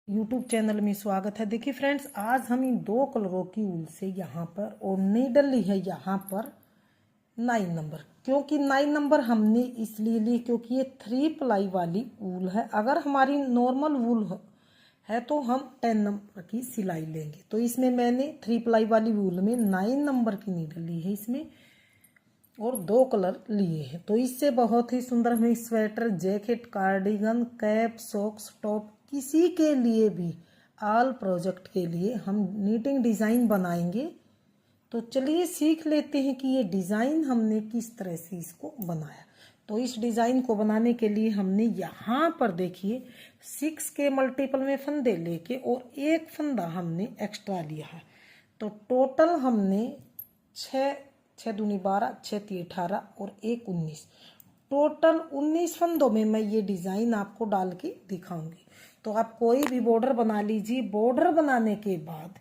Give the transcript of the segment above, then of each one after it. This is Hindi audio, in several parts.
यूट्यूब चैनल में स्वागत है। देखिए फ्रेंड्स, आज हम इन दो कलरों की ऊल से यहाँ पर और नीडल ली है यहाँ पर 9 नंबर। क्योंकि 9 नंबर हमने इसलिए ली क्योंकि ये 3 प्लाई वाली ऊल है। अगर हमारी नॉर्मल ऊल है तो हम 10 नंबर की सिलाई लेंगे। तो इसमें मैंने 3 प्लाई वाली ऊल में 9 नंबर की नीडल ली है इसमें, और 2 कलर लिए हैं। तो इससे बहुत ही सुंदर हमें sweater, jacket, cardigan, cap, socks, top किसी के लिए भी, ऑल प्रोजेक्ट के लिए हम नीटिंग डिज़ाइन बनाएंगे। तो चलिए सीख लेते हैं कि ये डिज़ाइन हमने किस तरह से इसको बनाया। तो इस डिज़ाइन को बनाने के लिए हमने यहाँ पर देखिए 6 के मल्टीपल में फंदे लेके और एक फंदा हमने एक्स्ट्रा लिया है। तो टोटल हमने 6 दूनी 12, 6 तीन 18 और 1 19, टोटल 19 फंदों में मैं ये डिज़ाइन आपको डाल के दिखाऊंगी। तो आप कोई भी बॉर्डर बना लीजिए। बॉर्डर बनाने के बाद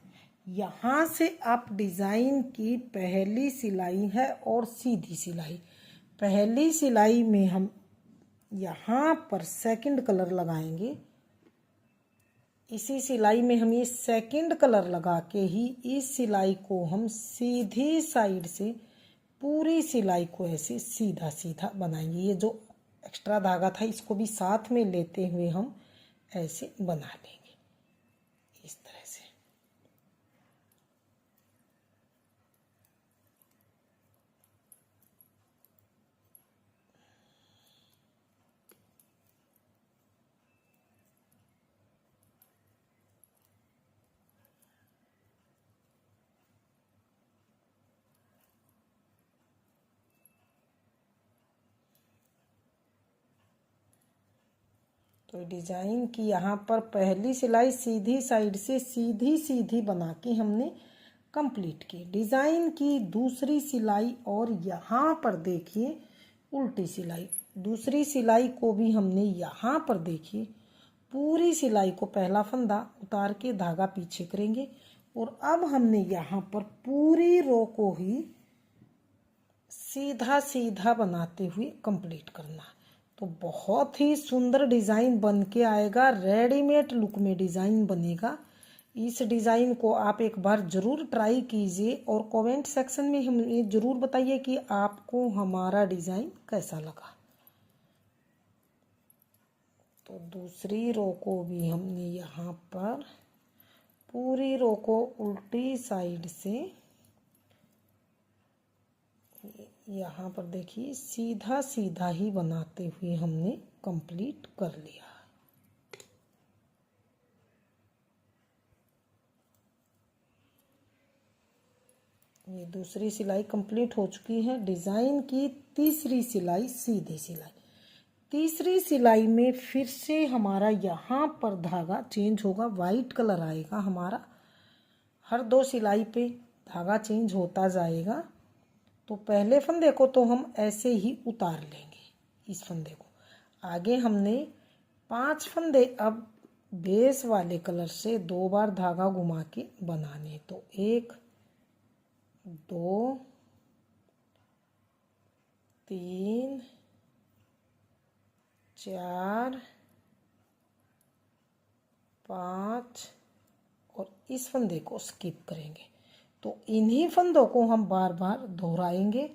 यहाँ से आप डिज़ाइन की पहली सिलाई है और सीधी सिलाई, पहली सिलाई में हम यहाँ पर सेकंड कलर लगाएंगे। इसी सिलाई में हम ये सेकंड कलर लगा के ही इस सिलाई को हम सीधी साइड से पूरी सिलाई को ऐसे सीधा सीधा बनाएंगे। ये जो एक्स्ट्रा धागा था इसको भी साथ में लेते हुए हम ऐसे बना लेंगे इस तरह से। तो डिज़ाइन की यहाँ पर पहली सिलाई सीधी साइड से सीधी सीधी बना के हमने कंप्लीट की। डिज़ाइन की दूसरी सिलाई और यहाँ पर देखिए उल्टी सिलाई, दूसरी सिलाई को भी हमने यहाँ पर देखिए पूरी सिलाई को पहला फंदा उतार के धागा पीछे करेंगे और अब हमने यहाँ पर पूरी रो को ही सीधा सीधा बनाते हुए कंप्लीट करना। तो बहुत ही सुंदर डिज़ाइन बन के आएगा, रेडीमेड लुक में डिज़ाइन बनेगा। इस डिज़ाइन को आप एक बार ज़रूर ट्राई कीजिए और कमेंट सेक्शन में हमें ज़रूर बताइए कि आपको हमारा डिज़ाइन कैसा लगा। तो दूसरी रो को भी हमने यहाँ पर पूरी रो को उल्टी साइड से यहाँ पर देखिए सीधा सीधा ही बनाते हुए हमने कंप्लीट कर लिया। ये दूसरी सिलाई कंप्लीट हो चुकी है। डिज़ाइन की तीसरी सिलाई सीधी सिलाई, तीसरी सिलाई में फिर से हमारा यहाँ पर धागा चेंज होगा, वाइट कलर आएगा हमारा। हर 2 सिलाई पे धागा चेंज होता जाएगा। तो पहले फंदे को तो हम ऐसे ही उतार लेंगे इस फंदे को। आगे हमने 5 फंदे अब बेस वाले कलर से 2 बार धागा घुमा के बनाने। तो 1 2 3 4 5 और इस फंदे को स्किप करेंगे। तो इन्हीं फंदों को हम बार बार दोहराएंगे।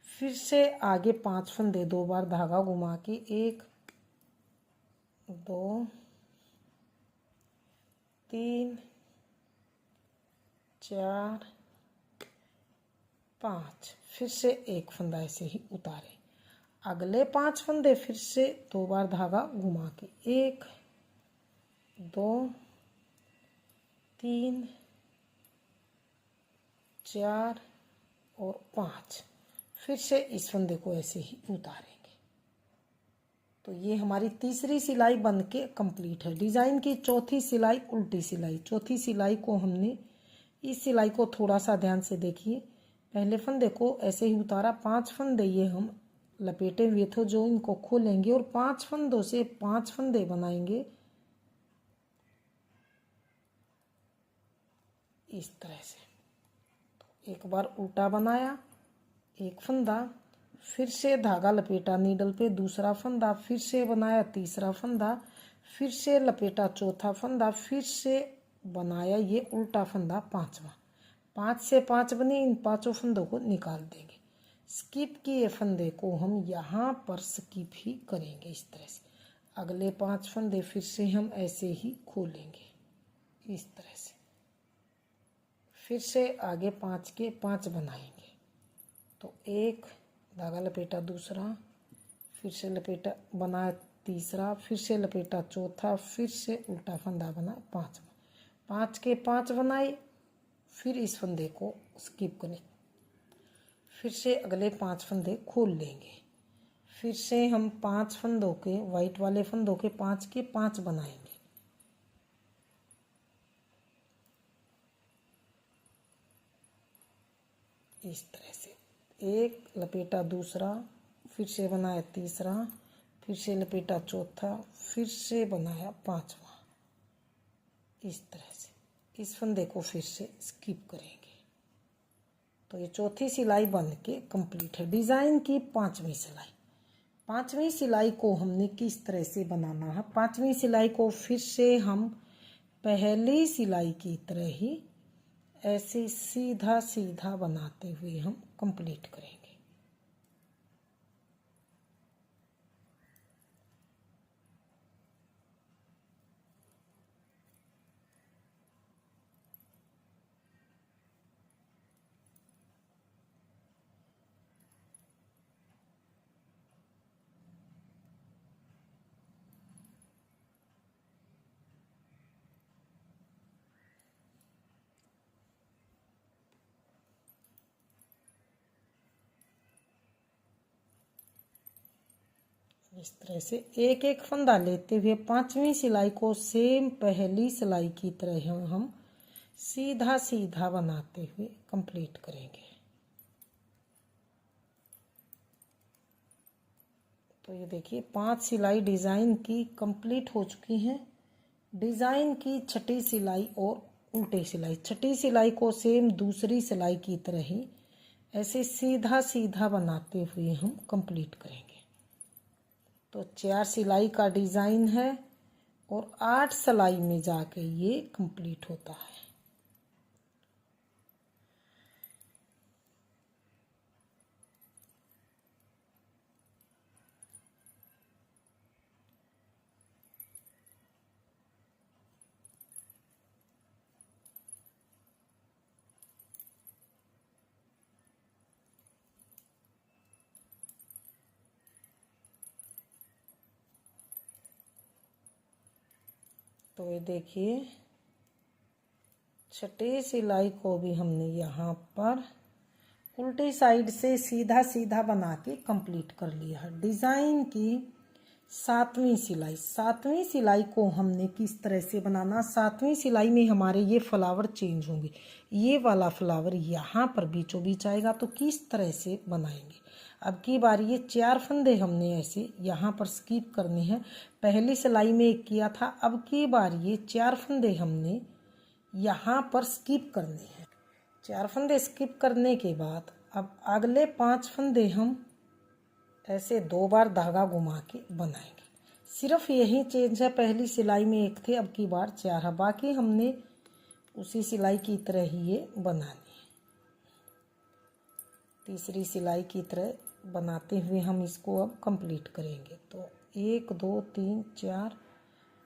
फिर से आगे 5 फंदे 2 बार धागा घुमा के 1 2 3 4 5, फिर से एक फंदा ऐसे ही उतारें। अगले 5 फंदे फिर से 2 बार धागा घुमा के 1 2 3 4 और 5, फिर से इस फंदे को ऐसे ही उतारेंगे। तो ये हमारी तीसरी सिलाई बन के कंप्लीट है। डिज़ाइन की चौथी सिलाई उल्टी सिलाई, चौथी सिलाई को हमने इस सिलाई को थोड़ा सा ध्यान से देखिए। पहले फंदे को ऐसे ही उतारा, 5 फंदे ये हम लपेटे हुए थे जो इनको खोलेंगे और 5 फंदों से 5 फंदे बनाएंगे इस तरह से। एक बार उल्टा बनाया, एक फंदा, फिर से धागा लपेटा नीडल पे, दूसरा फंदा, फिर से बनाया तीसरा फंदा, फिर से लपेटा चौथा फंदा, फिर से बनाया ये उल्टा फंदा पांचवा। 5 से 5 बने, इन पांचों फंदों को निकाल देंगे। स्किप किए फंदे को हम यहाँ पर स्किप ही करेंगे इस तरह से। अगले 5 फंदे फिर से हम ऐसे ही खोलेंगे इस तरह से। फिर से आगे 5 के 5 बनाएंगे। तो एक धागा लपेटा दूसरा, फिर से लपेटा बनाया तीसरा, फिर से लपेटा चौथा, फिर से उल्टा फंदा बना पांचवा। 5 के 5 बनाए, फिर इस फंदे को स्किप करें। फिर से अगले 5 फंदे खोल लेंगे। फिर से हम 5 फंदों के वाइट वाले फंदों के 5 के 5 बनाएंगे। इस तरह से एक लपेटा दूसरा, फिर से बनाया तीसरा, फिर से लपेटा चौथा, फिर से बनाया पांचवा। इस तरह से इस फंदे को फिर से स्किप करेंगे। तो ये चौथी सिलाई बन के कंप्लीट है। डिज़ाइन की 5वीं सिलाई। 5वीं सिलाई को हमने किस तरह से बनाना है? 5वीं सिलाई को फिर से हम पहली सिलाई की तरह ही ऐसे सीधा सीधा बनाते हुए हम कंप्लीट करेंगे। इस तरह से एक एक फंदा लेते हुए 5वीं सिलाई को सेम पहली सिलाई की तरह हम सीधा सीधा बनाते हुए कंप्लीट करेंगे। तो ये देखिए 5 सिलाई डिज़ाइन की कंप्लीट हो चुकी हैं। डिज़ाइन की छठी सिलाई और उल्टी सिलाई, छठी सिलाई को सेम दूसरी सिलाई की तरह ही ऐसे सीधा सीधा बनाते हुए हम कंप्लीट करेंगे। तो 4 सिलाई का डिज़ाइन है और 8 सिलाई में जाके ये कंप्लीट होता है। तो ये देखिए छठी सिलाई को भी हमने यहाँ पर उल्टी साइड से सीधा सीधा बना के कंप्लीट कर लिया है। डिज़ाइन की 7वीं सिलाई। 7वीं सिलाई को हमने किस तरह से बनाना? 7वीं सिलाई में हमारे ये फ्लावर चेंज होंगे। ये वाला फ्लावर यहाँ पर बीचों बीच आएगा। तो किस तरह से बनाएंगे? अब की बार ये 4 फंदे हमने ऐसे यहाँ पर स्किप करने हैं। पहली सिलाई में एक किया था, अब की बार ये 4 फंदे हमने यहाँ पर स्किप करने हैं। 4 फंदे स्किप करने के बाद अब अगले 5 फंदे हम ऐसे 2 बार धागा घुमा के बनाएंगे। सिर्फ यही चेंज है, पहली सिलाई में एक थे, अब की बार 4 है। बाकी हमने उसी सिलाई की तरह ही ये बनानी है। तीसरी सिलाई की तरह बनाते हुए हम इसको अब कंप्लीट करेंगे। तो 1 2 3 4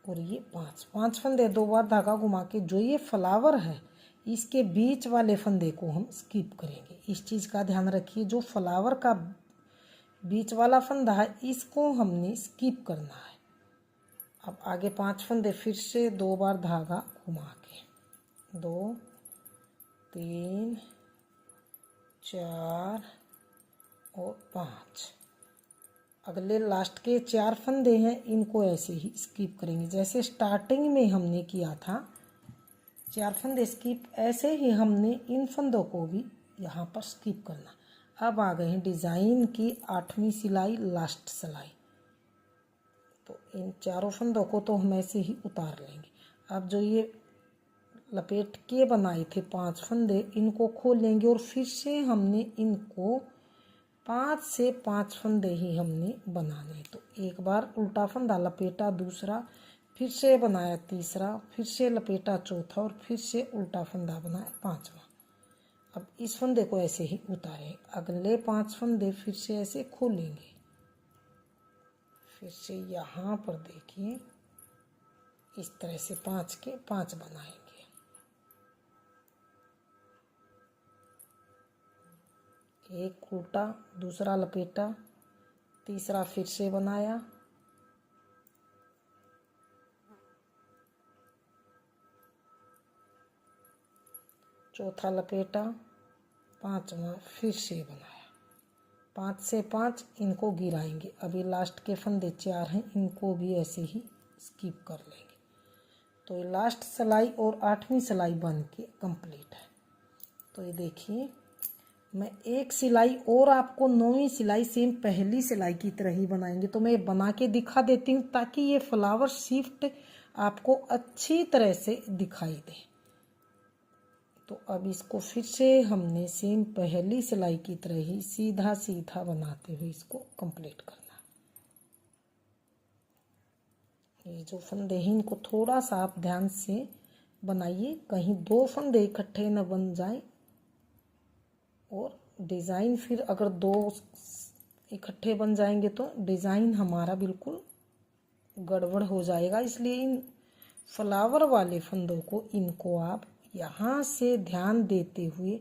और ये 5 फंदे 2 बार धागा घुमा के जो ये फ्लावर है इसके बीच वाले फंदे को हम स्किप करेंगे। इस चीज़ का ध्यान रखिए, जो फ्लावर का बीच वाला फंदा है इसको हमने स्किप करना है। अब आगे 5 फंदे फिर से 2 बार धागा घुमा के 2 3 4 और 5। अगले लास्ट के 4 फंदे हैं, इनको ऐसे ही स्किप करेंगे जैसे स्टार्टिंग में हमने किया था। 4 फंदे स्किप, ऐसे ही हमने इन फंदों को भी यहाँ पर स्किप करना। अब आ गए हैं डिज़ाइन की 8वीं सिलाई, लास्ट सिलाई। तो इन चारों फंदों को तो हम ऐसे ही उतार लेंगे। अब जो ये लपेट के बनाए थे 5 फंदे, इनको खोल लेंगे और फिर से हमने इनको 5 से 5 फंदे ही हमने बनाने। तो एक बार उल्टा फंदा लपेटा दूसरा, फिर से बनाया तीसरा, फिर से लपेटा चौथा और फिर से उल्टा फंदा बनाया पांचवा। अब इस फंदे को ऐसे ही उतारें, अगले 5 फंदे फिर से ऐसे खोलेंगे, फिर से यहाँ पर देखिए इस तरह से 5 के 5 बनाएंगे। एक उल्टा, दूसरा लपेटा, तीसरा फिर से बनाया, चौथा लपेटा, पांचवा फिर से बनाया। 5 से 5 इनको गिराएंगे। अभी लास्ट के फंदे 4 हैं, इनको भी ऐसे ही स्किप कर लेंगे। तो ये लास्ट सिलाई और 8वीं सिलाई बन के कंप्लीट है। तो ये देखिए मैं एक सिलाई और आपको 9वीं सिलाई सेम पहली सिलाई की तरह ही बनाएंगे। तो मैं बना के दिखा देती हूँ ताकि ये फ्लावर शिफ्ट आपको अच्छी तरह से दिखाई दे। तो अब इसको फिर से हमने सेम पहली सिलाई की तरह ही सीधा सीधा बनाते हुए इसको कंप्लीट करना। ये जो फंदे हैं इनको थोड़ा सा आप ध्यान से बनाइए, कहीं 2 फंदे इकट्ठे न बन जाए और डिज़ाइन फिर अगर 2 इकट्ठे बन जाएंगे तो डिज़ाइन हमारा बिल्कुल गड़बड़ हो जाएगा। इसलिए इन फ्लावर वाले फंदों को इनको आप यहाँ से ध्यान देते हुए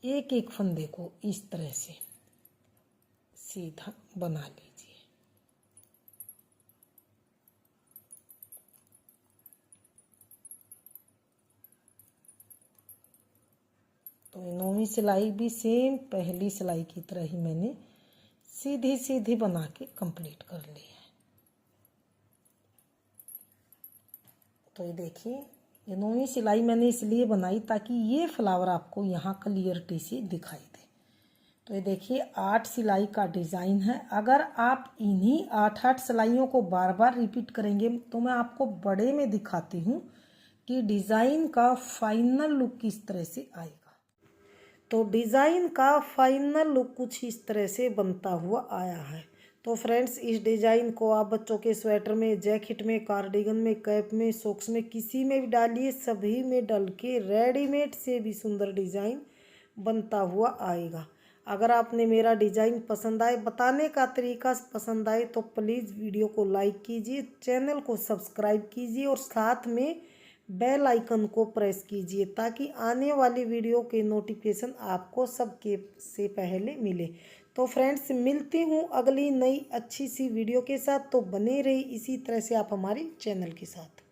एक एक फंदे को इस तरह से सीधा बना लीजिए। तो 9वीं सिलाई भी सेम पहली सिलाई की तरह ही मैंने सीधी सीधी बना के कंप्लीट कर ली है। तो ये देखिए ये 9वीं सिलाई मैंने इसलिए बनाई ताकि ये फ्लावर आपको यहाँ क्लियरिटी से दिखाई दे। तो ये देखिए 8 सिलाई का डिज़ाइन है। अगर आप इन्हीं 8 सिलाइयों को बार बार रिपीट करेंगे तो मैं आपको बड़े में दिखाती हूँ कि डिज़ाइन का फाइनल लुक किस तरह से आएगा। तो डिज़ाइन का फाइनल लुक कुछ इस तरह से बनता हुआ आया है। तो फ्रेंड्स इस डिज़ाइन को आप बच्चों के स्वेटर में, जैकेट में, कार्डिगन में, कैप में, सॉक्स में, किसी में भी डालिए, सभी में डल के रेडीमेड से भी सुंदर डिज़ाइन बनता हुआ आएगा। अगर आपने मेरा डिज़ाइन पसंद आए, बताने का तरीका पसंद आए तो प्लीज़ वीडियो को लाइक कीजिए, चैनल को सब्सक्राइब कीजिए और साथ में बेल आइकन को प्रेस कीजिए ताकि आने वाली वीडियो के नोटिफिकेशन आपको सबके से पहले मिले। तो फ्रेंड्स मिलती हूँ अगली नई अच्छी सी वीडियो के साथ। तो बने रही इसी तरह से आप हमारे चैनल के साथ।